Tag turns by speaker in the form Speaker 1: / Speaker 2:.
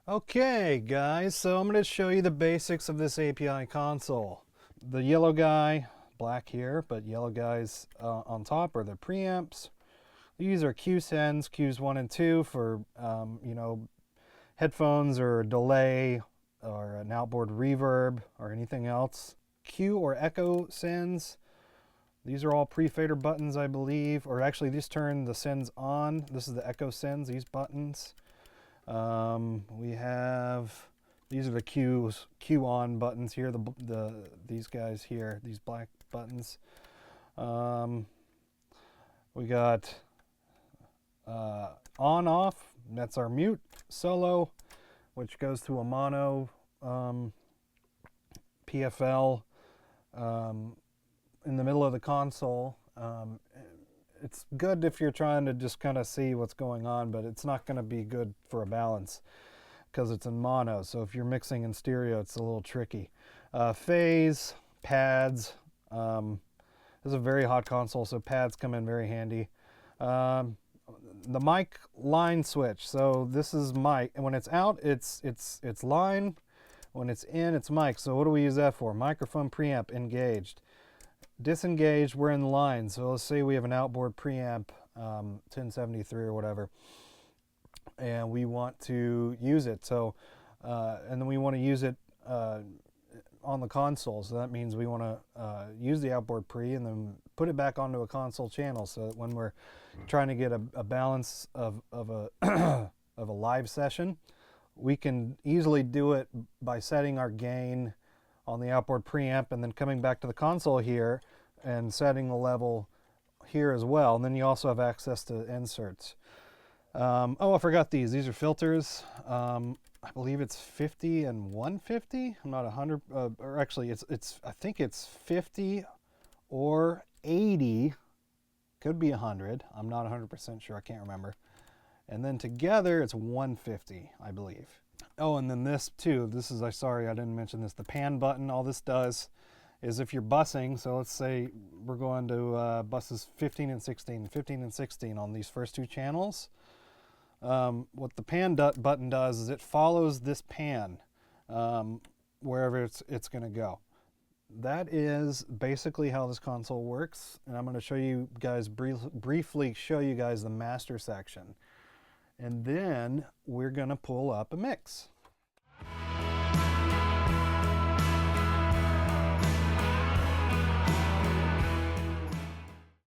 Speaker 1: Okay, guys, so I'm going to show you the basics of this API console. The yellow guy, black here, but yellow guys on top are the preamps. These are Q sends, Qs 1 and 2 for, headphones or delay or an outboard reverb or anything else. Q or echo sends. These are all pre-fader buttons, I believe, or actually these turn the sends on. This is the echo sends, these buttons. We have, these are the Q on buttons here, these guys here, these black buttons. We got on off, that's our mute. Solo, which goes to a mono PFL in the middle of the console. It's good if you're trying to just kind of see what's going on, but it's not going to be good for a balance because it's in mono. So if you're mixing in stereo, it's a little tricky. Phase, pads. This is a very hot console, so pads come in very handy. The mic line switch. So this is mic, and when it's out, it's line. When it's in, it's mic. So what do we use that for? Microphone preamp engaged. Disengaged, we're in line. So let's say we have an outboard preamp, 1073 or whatever, and we want to use it. So, and then we want to use it on the console. So that means we want to use the outboard pre and then put it back onto a console channel. So that when we're trying to get a balance of a of a live session, we can easily do it by setting our gain on the outboard preamp and then coming back to the console here and setting the level here as well. And then you also have access to inserts. Oh, I forgot these. These are filters. I believe it's 50 and 150. I'm not 100, or actually I think it's 50 or 80. Could be 100. I'm not 100% sure. I can't remember. And then together it's 150, I believe. Oh, and then this too, sorry, I didn't mention this, the pan button. All this does is if you're busing, so let's say we're going to buses 15 and 16 on these first two channels. What the pan button does is it follows this pan wherever it's going to go. That is basically how this console works, and I'm going to show you guys, briefly show you guys the master section. And then we're going to pull up a mix.